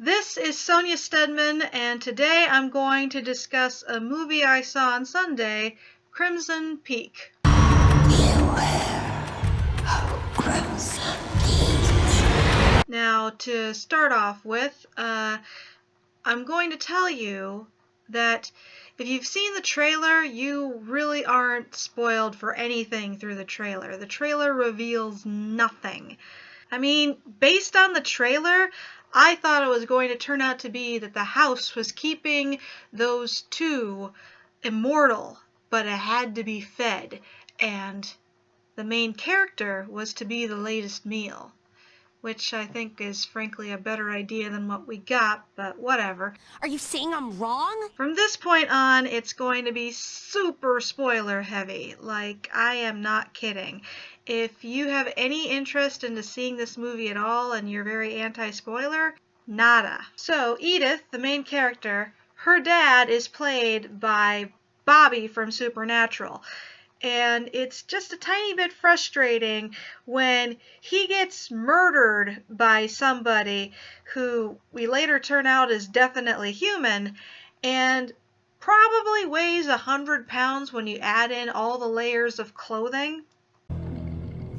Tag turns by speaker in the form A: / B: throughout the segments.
A: This is Sonia Stedman, and today I'm going to discuss a movie I saw on Sunday, Crimson Peak.
B: Beware of Crimson Peak.
A: Now, to start off with, I'm going to tell you that if you've seen the trailer, you really aren't spoiled for anything through the trailer. The trailer reveals nothing. I mean, based on the trailer, I thought it was going to turn out to be that the house was keeping those two immortal, but it had to be fed, and the main character was to be the latest meal, which I think is frankly a better idea than what we got, but whatever.
C: Are you saying I'm wrong?
A: From this point on, it's going to be super spoiler heavy. Like, I am not kidding. If you have any interest into seeing this movie at all and you're very anti-spoiler, nada. So, Edith, the main character, her dad is played by Bobby from Supernatural. And it's just a tiny bit frustrating when he gets murdered by somebody who we later turn out is definitely human and probably weighs 100 pounds when you add in all the layers of clothing.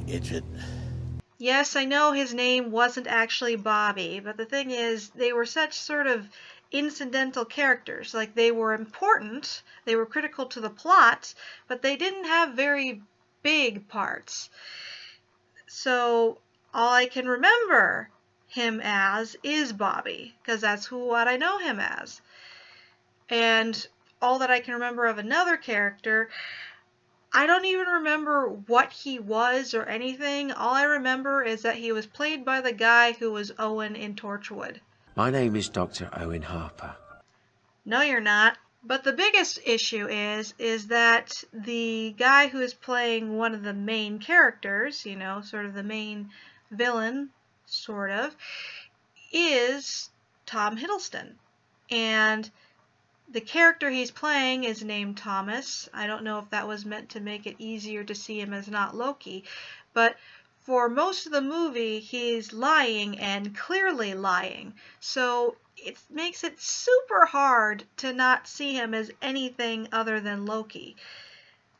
B: Gidget.
A: Yes, I know his name wasn't actually Bobby, but the thing is, they were such sort of incidental characters. Like, they were important, they were critical to the plot, but they didn't have very big parts. So, all I can remember him as is Bobby, because that's what I know him as. And all that I can remember of another character, I don't even remember what he was or anything. All I remember is that he was played by the guy who was Owen in Torchwood.
D: My name is Dr. Owen Harper.
A: No, you're not. But the biggest issue is that the guy who is playing one of the main characters, you know, sort of the main villain, sort of, is Tom Hiddleston. And the character he's playing is named Thomas. I don't know if that was meant to make it easier to see him as not Loki, but for most of the movie, he's lying and clearly lying. So it makes it super hard to not see him as anything other than Loki.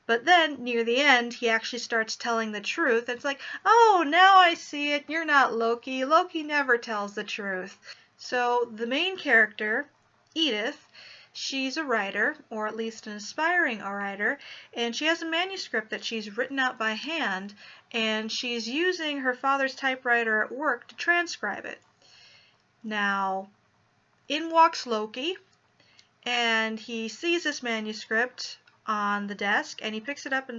A: But then, near the end, he actually starts telling the truth. It's like, oh, now I see it. You're not Loki. Loki never tells the truth. So the main character, Edith, she's a writer, or at least an aspiring writer, and she has a manuscript that she's written out by hand, and she's using her father's typewriter at work to transcribe it. Now, in walks Loki, and he sees this manuscript on the desk, and he picks it up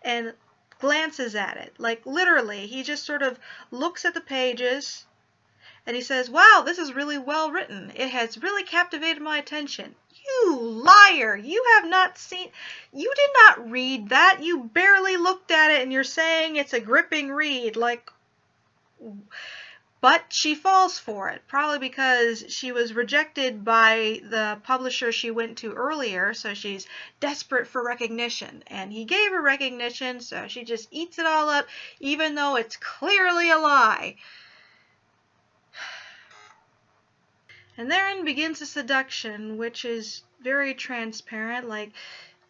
A: and glances at it. Like, literally, he just sort of looks at the pages, and he says, wow, this is really well written. It has really captivated my attention. You liar! You have not seen... You did not read that. You barely looked at it and you're saying it's a gripping read. Like... But she falls for it, probably because she was rejected by the publisher she went to earlier, so she's desperate for recognition. And he gave her recognition, so she just eats it all up, even though it's clearly a lie. And therein begins a seduction, which is very transparent. Like,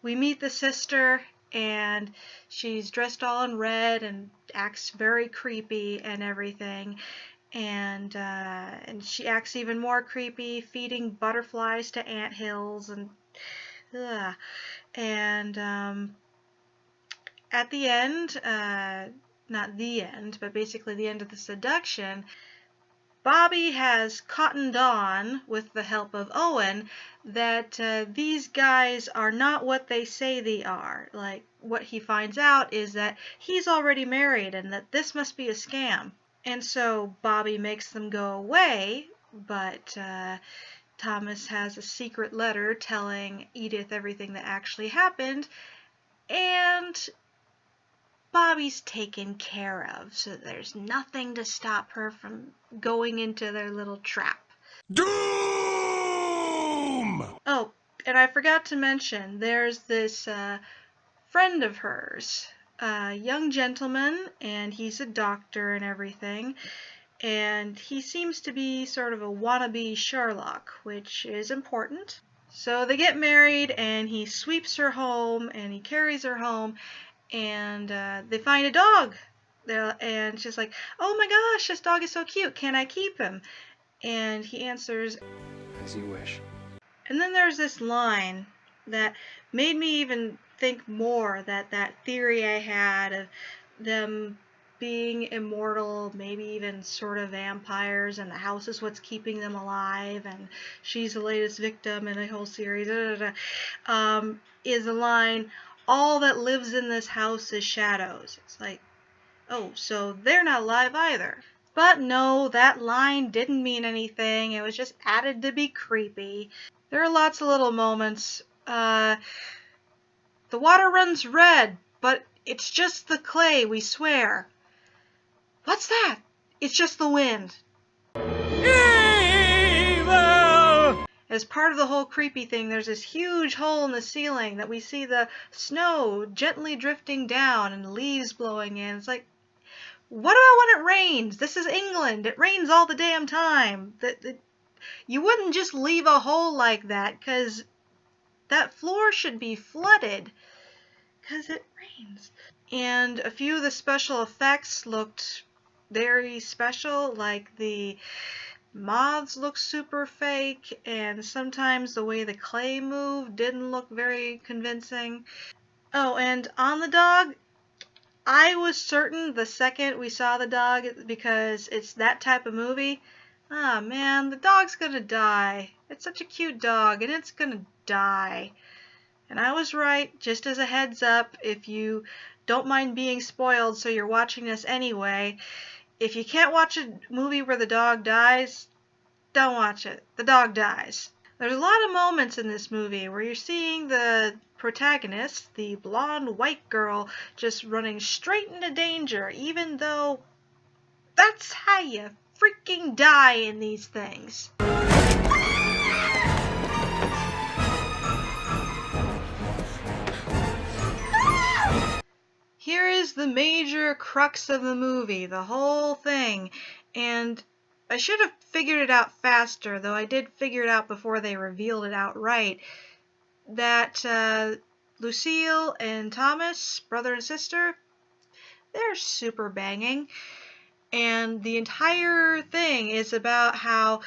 A: we meet the sister, and she's dressed all in red and acts very creepy and everything. And she acts even more creepy, feeding butterflies to anthills and at the end, not the end, but basically the end of the seduction, Bobby has cottoned on, with the help of Owen, that these guys are not what they say they are. Like, what he finds out is that he's already married and that this must be a scam. And so Bobby makes them go away, but Thomas has a secret letter telling Edith everything that actually happened, and Bobby's taken care of, so there's nothing to stop her from going into their little trap.
B: Doom!
A: Oh, and I forgot to mention, there's this friend of hers, a young gentleman, and he's a doctor and everything, and he seems to be sort of a wannabe Sherlock, which is important. So they get married, and he sweeps her home, and he carries her home, and they find a dog. And she's like, "Oh my gosh, this dog is so cute. Can I keep him?" And he answers,
E: As you wish.
A: and then there's this line that made me even think more that theory I had of them being immortal, maybe even sort of vampires, and the house is what's keeping them alive, and she's the latest victim in a whole series, is the line, "All that lives in this house is shadows." It's like, oh, so they're not alive either. But no, that line didn't mean anything. It was just added to be creepy. There are lots of little moments. The water runs red, but it's just the clay, we swear. What's that? It's just the wind.
E: Evil!
A: As part of the whole creepy thing, there's this huge hole in the ceiling that we see the snow gently drifting down and leaves blowing in. It's like, what about when it rains? This is England. It rains all the damn time. You wouldn't just leave a hole like that, because that floor should be flooded, because it rains. And a few of the special effects looked very special, like the moths looked super fake, and sometimes the way the clay moved didn't look very convincing. Oh, and on the dog, I was certain the second we saw the dog, because it's that type of movie, ah man, the dog's gonna die. It's such a cute dog, and it's gonna die. And I was right, just as a heads up, if you don't mind being spoiled so you're watching this anyway, if you can't watch a movie where the dog dies, don't watch it. The dog dies. There's a lot of moments in this movie where you're seeing the protagonist, the blonde white girl, just running straight into danger, even though that's how you freaking die in these things. Here is the major crux of the movie, the whole thing, and I should have figured it out faster, though I did figure it out before they revealed it outright, that Lucille and Thomas, brother and sister, they're super banging, and the entire thing is about how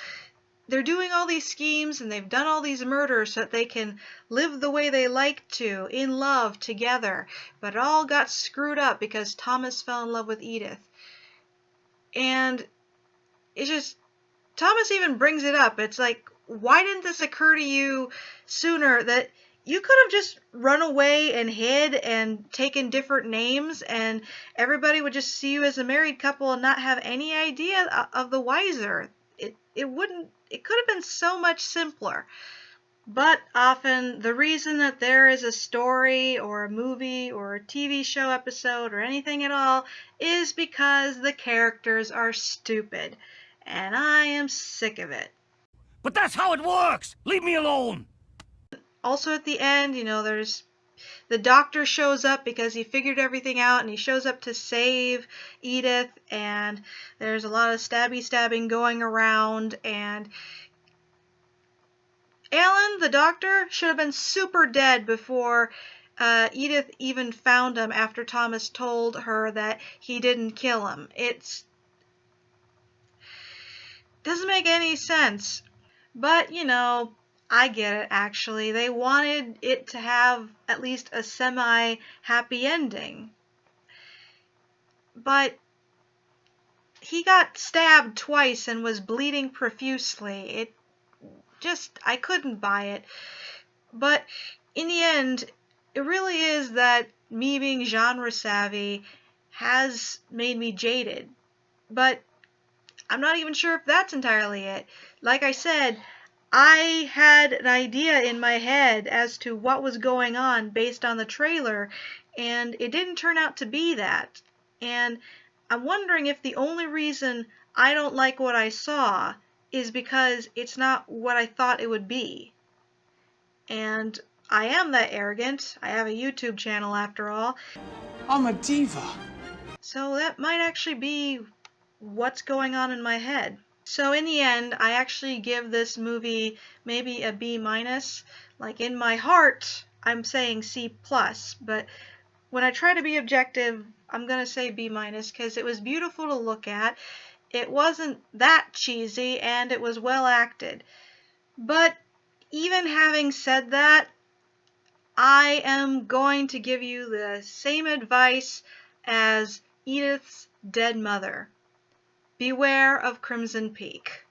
A: they're doing all these schemes and they've done all these murders so that they can live the way they like to, in love, together. But it all got screwed up because Thomas fell in love with Edith. And it's just, Thomas even brings it up. It's like, why didn't this occur to you sooner that you could have just run away and hid and taken different names, and everybody would just see you as a married couple and not have any idea of the wiser. It could have been so much simpler. But often the reason that there is a story or a movie or a TV show episode or anything at all is because the characters are stupid. And I am sick of it.
E: But that's how it works! Leave me alone!
A: Also at the end, there's the doctor shows up because he figured everything out, and he shows up to save Edith, and there's a lot of stabbing going around, and Alan, the doctor, should have been super dead before Edith even found him after Thomas told her that he didn't kill him. It doesn't make any sense. But, I get it, actually. They wanted it to have at least a semi-happy ending. But he got stabbed twice and was bleeding profusely. I couldn't buy it. But in the end, it really is that me being genre savvy has made me jaded. But I'm not even sure if that's entirely it. Like I said, I had an idea in my head as to what was going on based on the trailer, and it didn't turn out to be that. And I'm wondering if the only reason I don't like what I saw is because it's not what I thought it would be. And I am that arrogant. I have a YouTube channel after all.
B: I'm a diva.
A: So that might actually be what's going on in my head. So in the end, I actually give this movie maybe a B minus. Like in my heart, I'm saying C plus, but when I try to be objective, I'm gonna say B minus because it was beautiful to look at. It wasn't that cheesy and it was well acted. But even having said that, I am going to give you the same advice as Edith's dead mother. Beware of Crimson Peak.